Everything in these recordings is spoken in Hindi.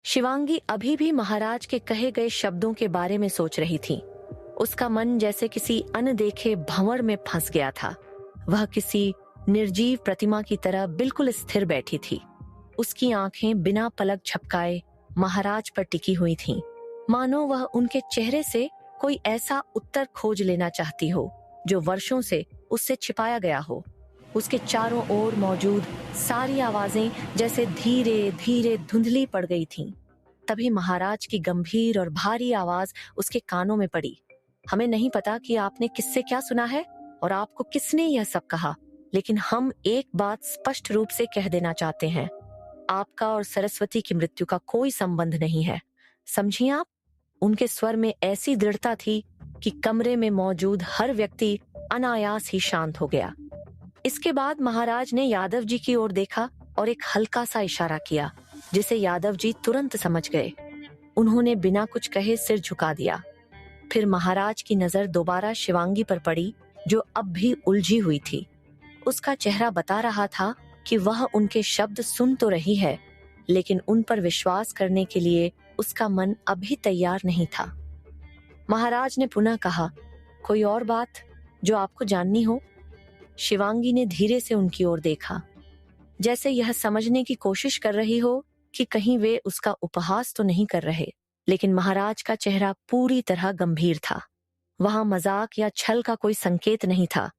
शिवांगी अभी भी महाराज के कहे गए शब्दों के बारे में सोच रही थी। उसका मन जैसे किसी अनदेखे भंवर में फंस गया था। वह किसी निर्जीव प्रतिमा की तरह बिल्कुल स्थिर बैठी थी। उसकी आंखें बिना पलक झपकाए महाराज पर टिकी हुई थीं, मानो वह उनके चेहरे से कोई ऐसा उत्तर खोज लेना चाहती हो जो वर्षों से उससे छिपाया गया हो। उसके चारों ओर मौजूद सारी आवाजें जैसे धीरे धीरे धुंधली पड़ गई थीं। तभी महाराज की गंभीर और भारी आवाज उसके कानों में पड़ी। हमें नहीं पता कि आपने किससे क्या सुना है और आपको किसने यह सब कहा, लेकिन हम एक बात स्पष्ट रूप से कह देना चाहते हैं। आपका और सरस्वती की मृत्यु का कोई संबंध नहीं है, समझिए आप। उनके स्वर में ऐसी दृढ़ता थी कि कमरे में मौजूद हर व्यक्ति अनायास ही शांत हो गया। इसके बाद महाराज ने यादव जी की ओर देखा और एक हल्का सा इशारा किया, जिसे यादव जी तुरंत समझ गए। उन्होंने बिना कुछ कहे सिर झुका दिया। फिर महाराज की नजर दोबारा शिवांगी पर पड़ी, जो अब भी उलझी हुई थी। उसका चेहरा बता रहा था कि वह उनके शब्द सुन तो रही है, लेकिन उन पर विश्वास करने के लिए उसका मन अभी तैयार नहीं था। महाराज ने पुनः कहा, कोई और बात जो आपको जाननी हो? शिवांगी ने धीरे से उनकी ओर देखा, जैसे यह समझने की कोशिश कर रही हो कि कहीं वे उसका उपहास तो नहीं कर रहे। लेकिन महाराज का चेहरा पूरी तरह गंभीर था। वहां मजाक या छल का कोई संकेत नहीं था।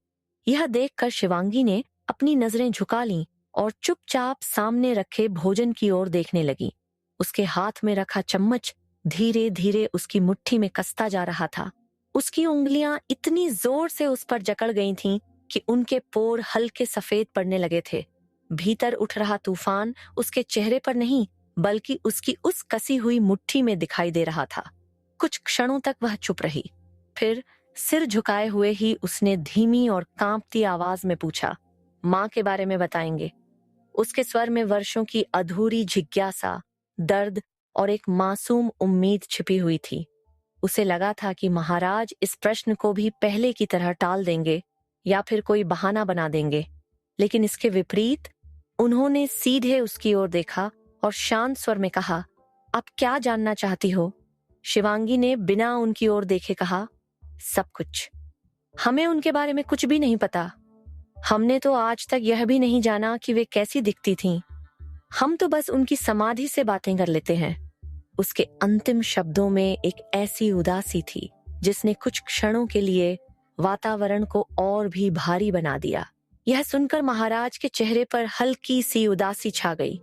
यह देखकर शिवांगी ने अपनी नजरें झुका लीं और चुपचाप सामने रखे भोजन की ओर देखने लगी। उसके हाथ में रखा चम्मच धीरे धीरे उसकी मुट्ठी में कसता जा रहा था। उसकी उंगलियां इतनी जोर से उस पर जकड़ गई थीं कि उनके पोर हल्के सफेद पड़ने लगे थे। भीतर उठ रहा तूफान उसके चेहरे पर नहीं, बल्कि उसकी उस कसी हुई मुट्ठी में दिखाई दे रहा था। कुछ क्षणों तक वह चुप रही। फिर सिर झुकाए हुए ही उसने धीमी और कांपती आवाज में पूछा, माँ के बारे में बताएंगे? उसके स्वर में वर्षों की अधूरी जिज्ञासा, दर्द और एक मासूम उम्मीद छिपी हुई थी। उसे लगा था कि महाराज इस प्रश्न को भी पहले की तरह टाल देंगे या फिर कोई बहाना बना देंगे, लेकिन इसके विपरीत उन्होंने सीधे उसकी ओर देखा और शांत स्वर में कहा, आप क्या जानना चाहती हो? शिवांगी ने बिना उनकी ओर देखे कहा, सब कुछ। हमें उनके बारे में कुछ भी नहीं पता। हमने तो आज तक यह भी नहीं जाना कि वे कैसी दिखती थीं। हम तो बस उनकी समाधि से बातें कर लेते हैं। उसके अंतिम शब्दों में एक ऐसी उदासी थी जिसने कुछ क्षणों के लिए वातावरण को और भी भारी बना दिया। यह सुनकर महाराज के चेहरे पर हल्की सी उदासी छा गई।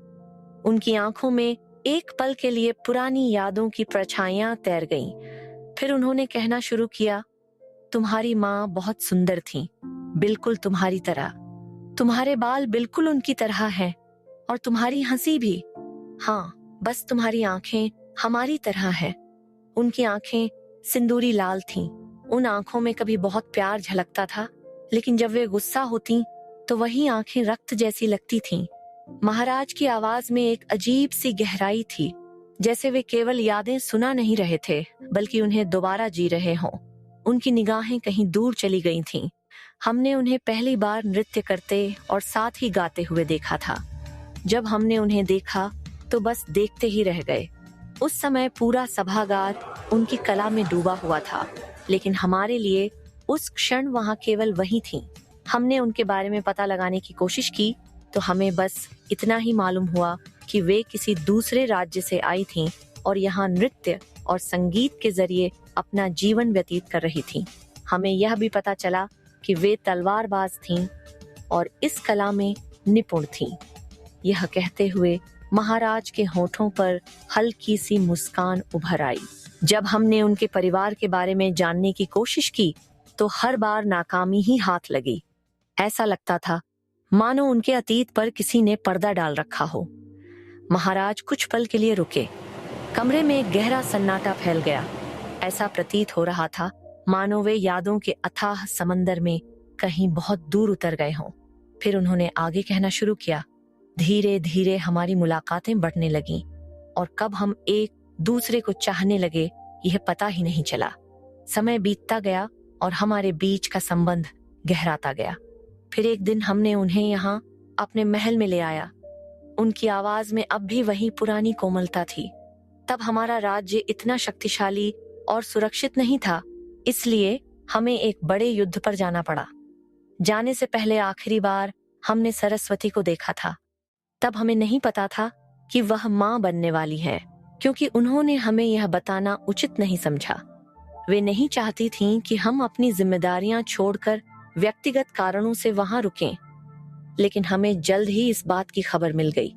उनकी आंखों में एक पल के लिए पुरानी यादों की परछाइयां तैर गईं। फिर उन्होंने कहना शुरू किया, तुम्हारी माँ बहुत सुंदर थी, बिल्कुल तुम्हारी तरह। तुम्हारे बाल बिल्कुल उनकी तरह हैं और तुम्हारी हंसी भी। हाँ, बस तुम्हारी आंखें हमारी तरह हैं। उनकी आंखें सिंदूरी लाल थीं। उन आंखों में कभी बहुत प्यार झलकता था, लेकिन जब वे गुस्सा होती तो वही आंखें रक्त जैसी लगती थीं। महाराज की आवाज में एक अजीब सी गहराई थी, जैसे वे केवल यादें सुना नहीं रहे थे, बल्कि उन्हें दोबारा जी रहे हों। उनकी निगाहें कहीं दूर चली गई थीं। हमने उन्हें पहली बार नृत्य करते और साथ ही गाते हुए देखा था। जब हमने उन्हें देखा तो बस देखते ही रह गए। उस समय पूरा सभागार उनकी कला में डूबा हुआ था, लेकिन हमारे लिए उस क्षण वहां केवल वही थीं। हमने उनके बारे में पता लगाने की कोशिश की तो हमें बस इतना ही मालूम हुआ कि वे किसी दूसरे राज्य से आई थीं और यहाँ नृत्य और संगीत के जरिए अपना जीवन व्यतीत कर रही थीं। हमें यह भी पता चला कि वे तलवारबाज थीं और इस कला में निपुण थीं। यह कहते हुए महाराज के होठों पर हल्की सी मुस्कान उभर आई। जब हमने उनके परिवार के बारे में जानने की कोशिश की तो हर बार नाकामी ही हाथ लगी। ऐसा लगता था मानो उनके अतीत पर किसी ने पर्दा डाल रखा हो। महाराज कुछ पल के लिए रुके। कमरे में एक गहरा सन्नाटा फैल गया। ऐसा प्रतीत हो रहा था मानो वे यादों के अथाह समंदर में कहीं बहुत दूर उतर गए हों। फिर उन्होंने आगे कहना शुरू किया, धीरे धीरे हमारी मुलाकातें बढ़ने लगीं और कब हम एक दूसरे को चाहने लगे यह पता ही नहीं चला। समय बीतता गया और हमारे बीच का संबंध गहराता गया। फिर एक दिन हमने उन्हें यहाँ अपने महल में ले आया। उनकी आवाज में अब भी वही पुरानी कोमलता थी, तब हमारा राज्य इतना शक्तिशाली और सुरक्षित नहीं था, इसलिए हमें एक बड़े युद्ध पर जाना पड़ा। जाने से पहले आखिरी बार हमने सरस्वती को देखा था। तब हमें नहीं पता था कि वह माँ बनने वाली है, क्योंकि उन्होंने हमें यह बताना उचित नहीं समझा। वे नहीं चाहती थीं कि हम अपनी जिम्मेदारियां छोड़कर व्यक्तिगत कारणों से वहां रुकें, लेकिन हमें जल्द ही इस बात की खबर मिल गई।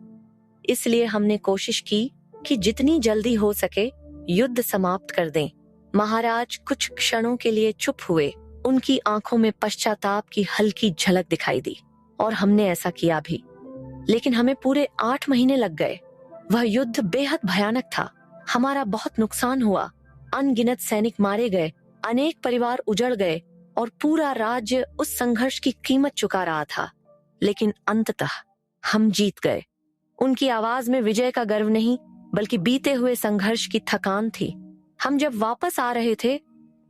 इसलिए हमने कोशिश की कि जितनी जल्दी हो सके युद्ध समाप्त कर दें। महाराज कुछ क्षणों के लिए चुप हुए। उनकी आंखों में पश्चाताप की हल्की झलक दिखाई दी, और हमने ऐसा किया भी। लेकिन हमें पूरे 8 महीने लग गए। वह युद्ध बेहद भयानक था। हमारा बहुत नुकसान हुआ, अनगिनत सैनिक मारे गए, अनेक परिवार उजड़ गए, और पूरा राज्य उस संघर्ष की कीमत चुका रहा था। लेकिन अंततः हम जीत गए। उनकी आवाज में विजय का गर्व नहीं, बल्कि बीते हुए संघर्ष की थकान थी। हम जब वापस आ रहे थे,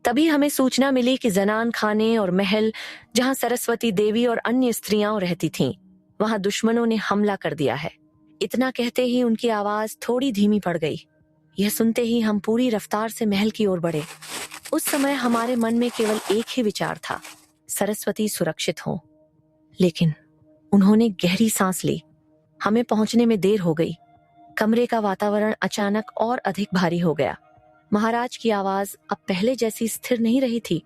तभी हमें सूचना मिली कि जनान खाने और महल, जहां सरस्वती देवी और अन्य स्त्रियां रहती थीं, वहां दुश्मनों ने हमला कर दिया है। इतना कहते ही उनकी आवाज थोड़ी धीमी पड़ गई। यह सुनते ही हम पूरी रफ्तार से महल की ओर बढ़े। उस समय हमारे मन में केवल एक ही विचार था, सरस्वती सुरक्षित हो। लेकिन उन्होंने गहरी सांस ली। हमें पहुंचने में देर हो गई। कमरे का वातावरण अचानक और अधिक भारी हो गया। महाराज की आवाज अब पहले जैसी स्थिर नहीं रही थी।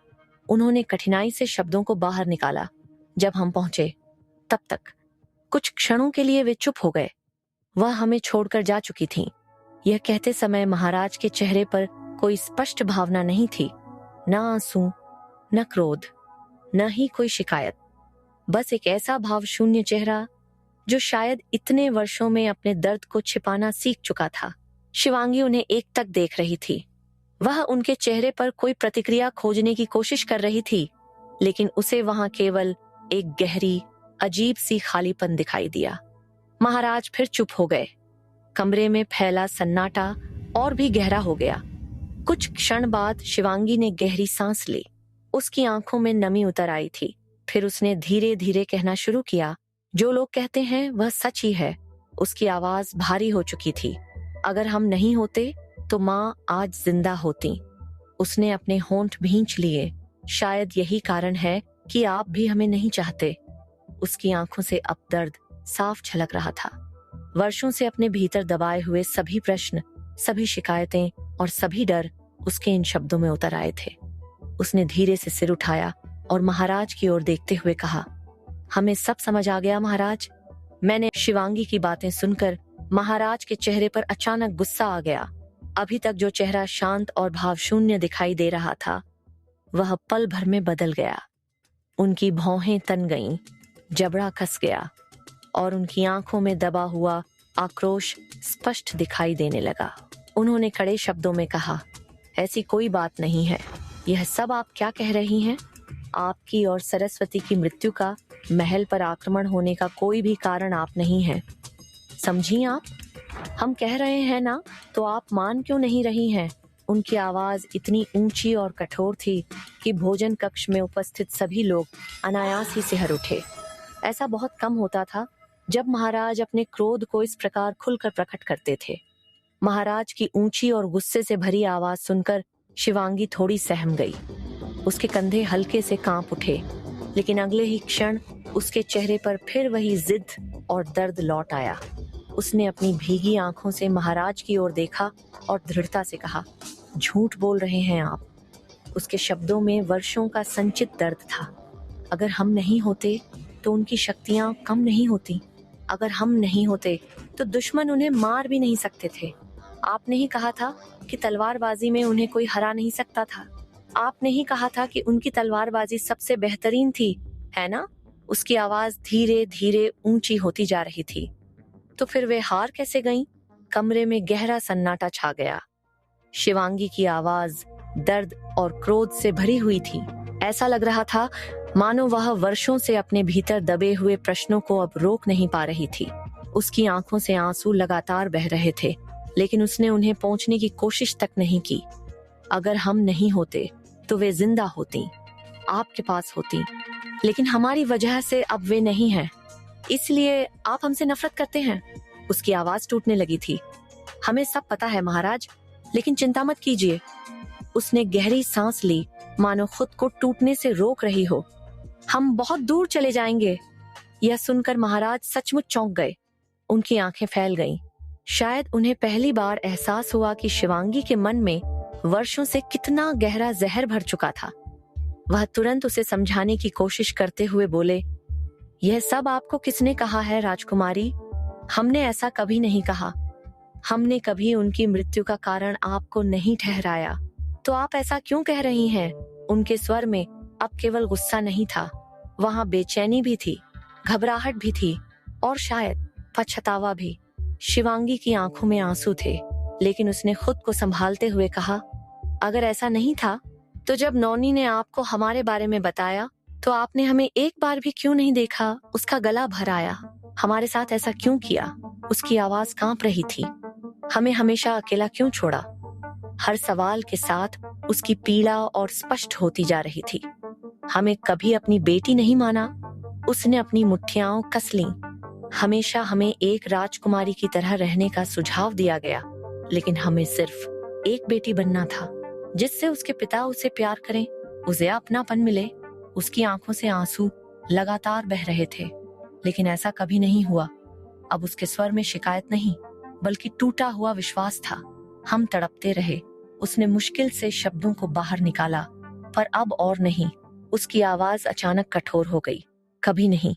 उन्होंने कठिनाई से शब्दों को बाहर निकाला। जब हम पहुंचे, तब तक कुछ क्षणों के लिए वे चुप हो गए। वह हमें छोड़कर जा चुकी थीं। यह कहते समय महाराज के चेहरे पर कोई स्पष्ट भावना नहीं थी, न आंसू, न क्रोध, न ही कोई शिकायत। बस एक ऐसा भावशून्य चेहरा जो शायद इतने वर्षों में अपने दर्द को छिपाना सीख चुका था। शिवांगी उन्हें एकटक देख रही थी। वह उनके चेहरे पर कोई प्रतिक्रिया खोजने की कोशिश कर रही थी, लेकिन उसे वहां केवल एक गहरी, अजीब सी खालीपन दिखाई दिया। महाराज फिर चुप हो गए। कमरे में फैला सन्नाटा और भी गहरा हो गया। कुछ क्षण बाद शिवांगी ने गहरी सांस ली। उसकी आंखों में नमी उतर आई थी। फिर उसने धीरे धीरे कहना शुरू किया, जो लोग कहते हैं वह सच ही है। उसकी आवाज भारी हो चुकी थी। अगर हम नहीं होते तो माँ आज जिंदा होती। उसने अपने होंठ भींच लिए। शायद यही कारण है कि आप भी हमें नहीं चाहते। उसकी आंखों से अब दर्द साफ झलक रहा था। वर्षों से अपने भीतर दबाए हुए सभी प्रश्न, सभी शिकायतें और सभी डर उसके इन शब्दों में उतर आए थे। उसने धीरे से सिर उठाया और महाराज की ओर देखते हुए कहा, हमें सब समझ आ गया महाराज। मैंने शिवांगी की बातें सुनकर महाराज के चेहरे पर अचानक गुस्सा आ गया। अभी तक जो चेहरा शांत और भावशून्य दिखाई दे रहा था, वह पल भर में बदल गया। उनकी भौहें तन गईं, जबड़ा कस गया और उनकी आंखों में दबा हुआ आक्रोश स्पष्ट दिखाई देने लगा। उन्होंने कड़े शब्दों में कहा, ऐसी कोई बात नहीं है। यह सब आप क्या कह रही हैं? आपकी और सरस्वती की मृत्यु का महल पर आक्रमण होने का कोई भी कारण आप नहीं है। समझी आप? हम कह रहे हैं ना, तो आप मान क्यों नहीं रही हैं? उनकी आवाज इतनी ऊंची और कठोर थी कि भोजन कक्ष में उपस्थित सभी लोग अनायास ही सिहर उठे। ऐसा बहुत कम होता था जब महाराज अपने क्रोध को इस प्रकार खुलकर प्रकट करते थे। महाराज की ऊंची और गुस्से से भरी आवाज सुनकर शिवांगी थोड़ी सहम गई। उसके कंधे हल्के से कांप उठे, लेकिन अगले ही क्षण उसके चेहरे पर फिर वही जिद और दर्द लौट आया। उसने अपनी भीगी आंखों से महाराज की ओर देखा और दृढ़ता से कहा, झूठ बोल रहे हैं आप। उसके शब्दों में वर्षों का संचित दर्द था। अगर हम नहीं होते तो उनकी शक्तियां कम नहीं होती। अगर हम नहीं होते तो दुश्मन उन्हें मार भी नहीं सकते थे। आपने ही कहा था कि तलवारबाजी में उन्हें कोई हरा नहीं सकता था। आपने ही कहा था कि उनकी तलवारबाजी सबसे बेहतरीन थी, है ना? उसकी आवाज धीरे धीरे ऊंची होती जा रही थी। तो फिर वे हार कैसे गईं? कमरे में गहरा सन्नाटा छा गया। शिवांगी की आवाज दर्द और क्रोध से भरी हुई थी। ऐसा लग रहा था मानो वह वर्षों से अपने भीतर दबे हुए प्रश्नों को अब रोक नहीं पा रही थी। उसकी आंखों से आंसू लगातार बह रहे थे, लेकिन उसने उन्हें पोंछने की कोशिश तक नहीं की। अगर हम नहीं होते तो वे जिंदा होती, आपके पास होती, लेकिन हमारी वजह से अब वे नहीं हैं। इसलिए आप हमसे नफरत करते हैं। उसकी आवाज टूटने लगी थी। हमें सब पता है महाराज, लेकिन चिंता मत कीजिए। उसने गहरी सांस ली, मानो खुद को टूटने से रोक रही हो। हम बहुत दूर चले जाएंगे। यह सुनकर महाराज सचमुच चौंक गए। उनकी आंखें फैल गईं। शायद उन्हें पहली बार एहसास हुआ कि शिवांगी के मन में वर्षों से कितना गहरा जहर भर चुका था। वह तुरंत उसे समझाने की कोशिश करते हुए बोले, यह सब आपको किसने कहा है राजकुमारी? हमने ऐसा कभी नहीं कहा। हमने कभी उनकी मृत्यु का कारण आपको नहीं ठहराया। तो आप ऐसा क्यों कह रही हैं? उनके स्वर में अब केवल गुस्सा नहीं था, वहां बेचैनी भी थी, घबराहट भी थी और शायद पछतावा भी। शिवांगी की आंखों में आंसू थे, लेकिन उसने खुद को संभालते हुए कहा, अगर ऐसा नहीं था तो जब नौनी ने आपको हमारे बारे में बताया तो आपने हमें एक बार भी क्यों नहीं देखा, उसका गला भराया, हमारे साथ ऐसा क्यों किया? उसकी आवाज कांप रही थी। हमें हमेशा अकेला क्यों छोड़ा? हर सवाल के साथ उसकी पीड़ा और स्पष्ट होती जा रही थी। हमें कभी अपनी बेटी नहीं माना। उसने अपनी मुट्ठियां कस लीं। हमेशा हमें एक राजकुमारी की तरह रहने का सुझाव दिया गया, लेकिन हमें सिर्फ एक बेटी बनना था, जिससे उसके पिता उसे प्यार करें, उसे अपनापन मिले। उसकी आंखों से आंसू लगातार बह रहे थे, लेकिन ऐसा कभी नहीं हुआ। अब उसके स्वर में शिकायत नहीं, बल्कि टूटा हुआ विश्वास था। हम तड़पते रहे। उसने मुश्किल से शब्दों को बाहर निकाला, पर अब और नहीं। उसकी आवाज अचानक कठोर हो गई। कभी नहीं।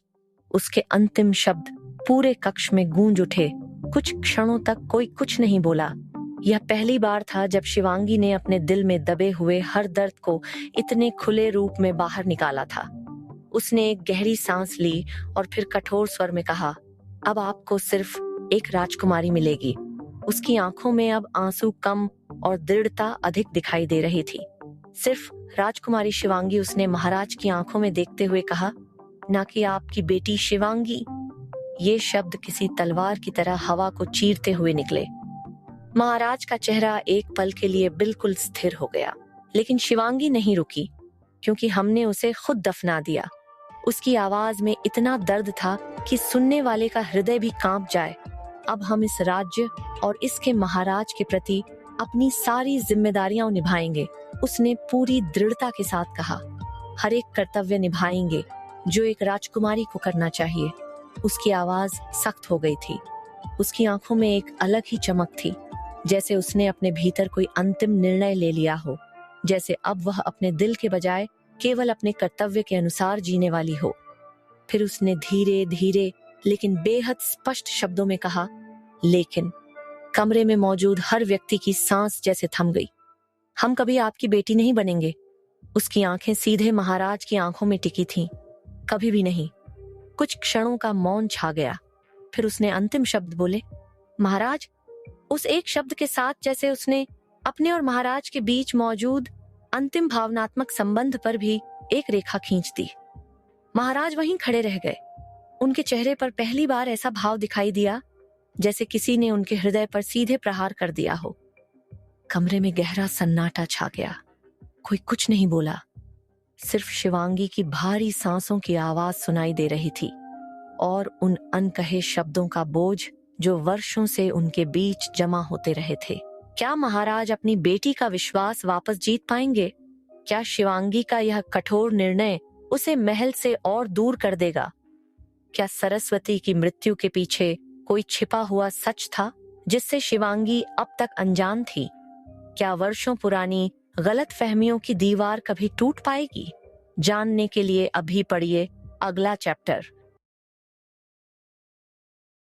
उसके अंतिम शब्द पूरे कक्ष में गूंज उठे। कुछ क्षणों तक कोई कुछ नहीं बोला। यह पहली बार था जब शिवांगी ने अपने दिल में दबे हुए हर दर्द को इतने खुले रूप में बाहर निकाला था। उसने एक गहरी सांस ली और फिर कठोर स्वर में कहा, अब आपको सिर्फ एक राजकुमारी मिलेगी। उसकी आंखों में अब आंसू कम और दृढ़ता अधिक दिखाई दे रही थी। सिर्फ राजकुमारी शिवांगी, उसने महाराज की आंखों में देखते हुए कहा, ना कि आपकी बेटी शिवांगी। ये शब्द किसी तलवार की तरह हवा को चीरते हुए निकले। महाराज का चेहरा एक पल के लिए बिल्कुल स्थिर हो गया, लेकिन शिवांगी नहीं रुकी, क्योंकि हमने उसे खुद दफना दिया। उसकी आवाज में इतना दर्द था कि सुनने वाले का हृदय भी कांप जाए। अब हम इस राज्य और इसके महाराज के प्रति अपनी सारी जिम्मेदारियां निभाएंगे, उसने पूरी दृढ़ता के साथ कहा। हर एक कर्तव्य निभाएंगे जो एक राजकुमारी को करना चाहिए। उसकी आवाज सख्त हो गई थी। उसकी आंखों में एक अलग ही चमक थी, जैसे उसने अपने भीतर कोई अंतिम निर्णय ले लिया हो, जैसे अब वह अपने दिल के बजाय केवल अपने कर्तव्य के अनुसार जीने वाली हो। फिर उसने धीरे धीरे लेकिन बेहद स्पष्ट शब्दों में कहा, लेकिन कमरे में मौजूद हर व्यक्ति की सांस जैसे थम गई। हम कभी आपकी बेटी नहीं बनेंगे। उसकी आंखें सीधे महाराज की आंखों में टिकी थीं। कभी भी नहीं। कुछ क्षणों का मौन छा गया। फिर उसने अंतिम शब्द बोले, महाराज। उस एक शब्द के साथ जैसे उसने अपने और महाराज के बीच मौजूद अंतिम भावनात्मक संबंध पर भी एक रेखा खींच दी। महाराज वहीं खड़े रह गए। उनके चेहरे पर पहली बार ऐसा भाव दिखाई दिया जैसे किसी ने उनके हृदय पर सीधे प्रहार कर दिया हो। कमरे में गहरा सन्नाटा छा गया। कोई कुछ नहीं बोला। सिर्फ शिवांगी की भारी सांसों की आवाज सुनाई दे रही थी और उन अनकहे शब्दों का बोझ जो वर्षों से उनके बीच जमा होते रहे थे। क्या महाराज अपनी बेटी का विश्वास वापस जीत पाएंगे? क्या शिवांगी का यह कठोर निर्णय उसे महल से और दूर कर देगा? क्या सरस्वती की मृत्यु के पीछे कोई छिपा हुआ सच था जिससे शिवांगी अब तक अनजान थी? क्या वर्षों पुरानी गलत फहमियों की दीवार कभी टूट पाएगी? जानने के लिए अभी पढ़िए अगला चैप्टर।